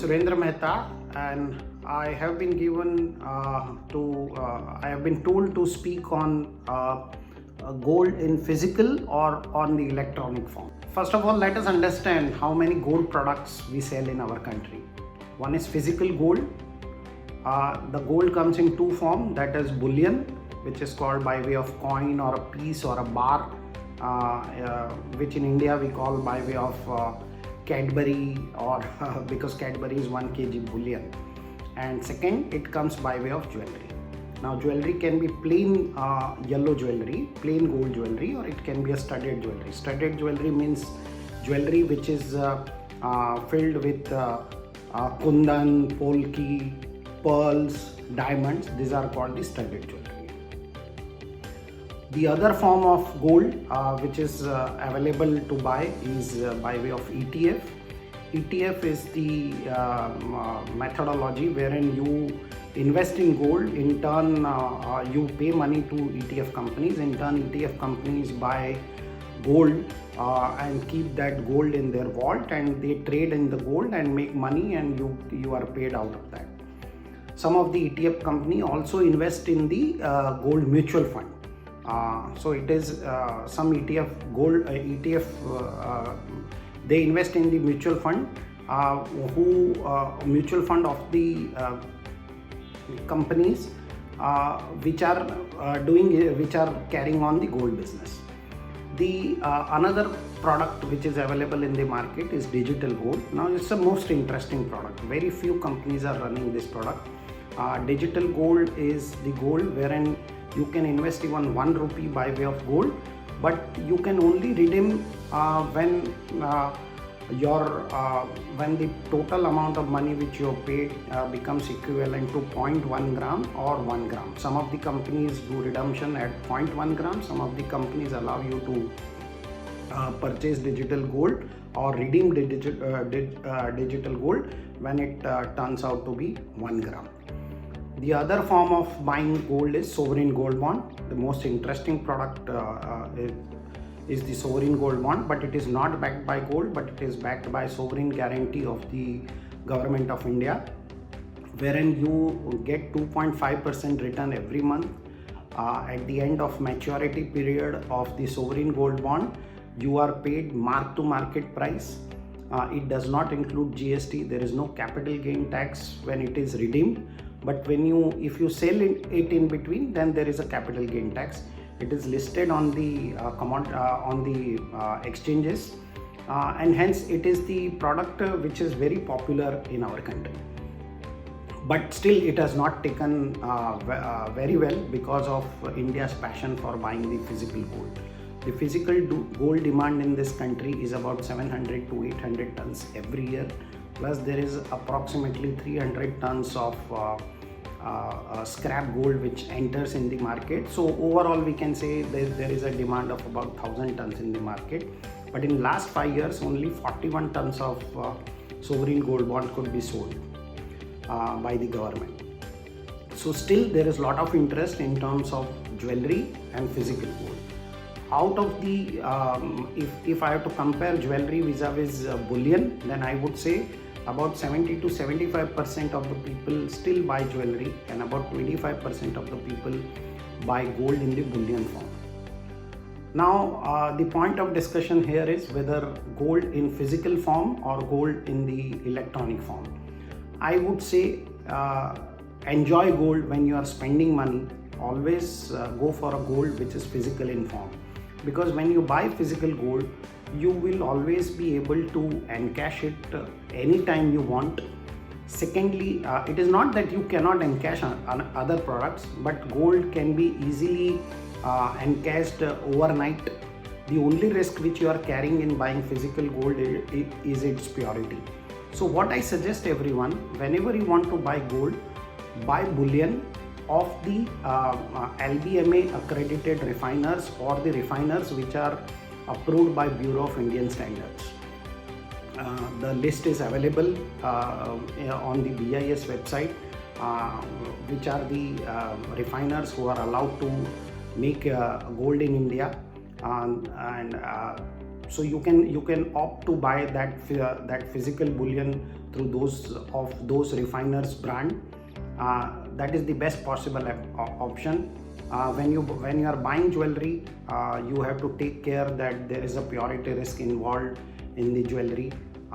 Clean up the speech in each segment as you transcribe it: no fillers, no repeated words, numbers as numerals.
Surendra Mehta, and I have been I have been told to speak on gold in physical or on the electronic form. First of all, let us understand how many gold products we sell in our country. One is physical gold. The gold comes in two forms, that is bullion, which is called by way of coin or a piece or a bar, which in India we call by way of Cadbury, or because Cadbury is 1 kg bullion. And second, it comes by way of jewelry. Now jewelry can be plain yellow jewelry, plain gold jewelry, or it can be a studded jewelry. Studded jewelry means jewelry which is filled with kundan, polki, pearls, diamonds. These are called the studded jewelry. The other form of gold which is available to buy is by way of ETF. ETF is the methodology wherein you invest in gold, in turn you pay money to ETF companies, in turn ETF companies buy gold and keep that gold in their vault, and they trade in the gold and make money, and you are paid out of that. Some of the ETF company also invest in the gold mutual fund. So it is some ETF gold ETF they invest in the mutual fund mutual fund of the companies which are carrying on the gold business. The another product which is available in the market is digital gold. Now it's the most interesting product. Very few companies are running this product. Digital gold is the gold wherein you can invest even 1 rupee by way of gold, but you can only redeem when the total amount of money which you have paid becomes equivalent to 0.1 gram or 1 gram. Some of the companies do redemption at 0.1 gram. Some of the companies allow you to purchase digital gold or redeem digital gold when it turns out to be 1 gram. The other form of buying gold is sovereign gold bond. The most interesting product is the sovereign gold bond, but it is not backed by gold, but it is backed by sovereign guarantee of the government of India, wherein you get 2.5% return every month. At the end of maturity period of the sovereign gold bond, you are paid mark to market price. It does not include GST. There is no capital gain tax when it is redeemed. But if you sell it in between, then there is a capital gain tax. It is listed on the exchanges, and hence it is the product which is very popular in our country. But still, it has not taken very well because of India's passion for buying the physical gold. The physical gold demand in this country is about 700 to 800 tons every year. Plus there is approximately 300 tons of scrap gold which enters in the market. So overall we can say there is a demand of about 1000 tons in the market. But in last 5 years only 41 tons of sovereign gold bond could be sold by the government. So still there is a lot of interest in terms of jewelry and physical gold. Out of the if I have to compare jewelry vis-a-vis bullion, then I would say about 70 to 75% of the people still buy jewelry, and about 25% of the people buy gold in the bullion form. Now the point of discussion here is whether gold in physical form or gold in the electronic form. I would say enjoy gold when you are spending money. Always go for a gold which is physical in form, because when you buy physical gold, you will always be able to encash it anytime you want. Secondly, it is not that you cannot encash on other products, but gold can be easily encashed overnight. The only risk which you are carrying in buying physical gold is its purity. So what I suggest everyone, whenever you want to buy gold, buy bullion of the LBMA accredited refiners or the refiners which are approved by Bureau of Indian Standards. The list is available on the BIS website, which are the refiners who are allowed to make gold in India, and so you can opt to buy that physical bullion through those refiners brand. That is the best possible option. When you are buying jewelry, you have to take care that there is a purity risk involved in the jewelry,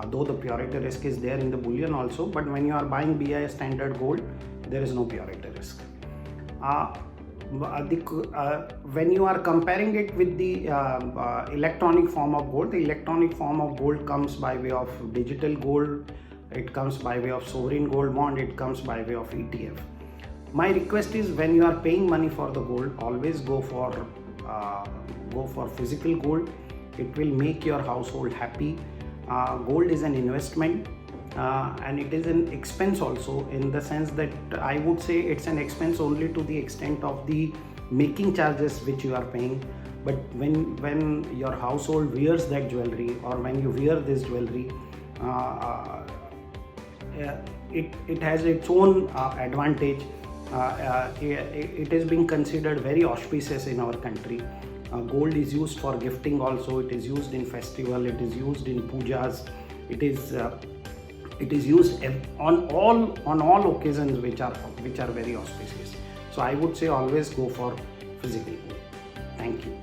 though the purity risk is there in the bullion also, but when you are buying BIS standard gold, there is no purity risk. When you are comparing it with the electronic form of gold, the electronic form of gold comes by way of digital gold, it comes by way of sovereign gold bond, it comes by way of ETF. My request is, when you are paying money for the gold, always go for physical gold. It will make your household happy. Gold is an investment, and it is an expense also, in the sense that I would say it's an expense only to the extent of the making charges which you are paying. But when your household wears that jewelry, or when you wear this jewelry, it has its own advantage. It is being considered very auspicious in our country. Gold is used for gifting also, it is used in festival, it is used in pujas, it is used on all occasions which are very auspicious. So I would say always go for physical gold. Thank you.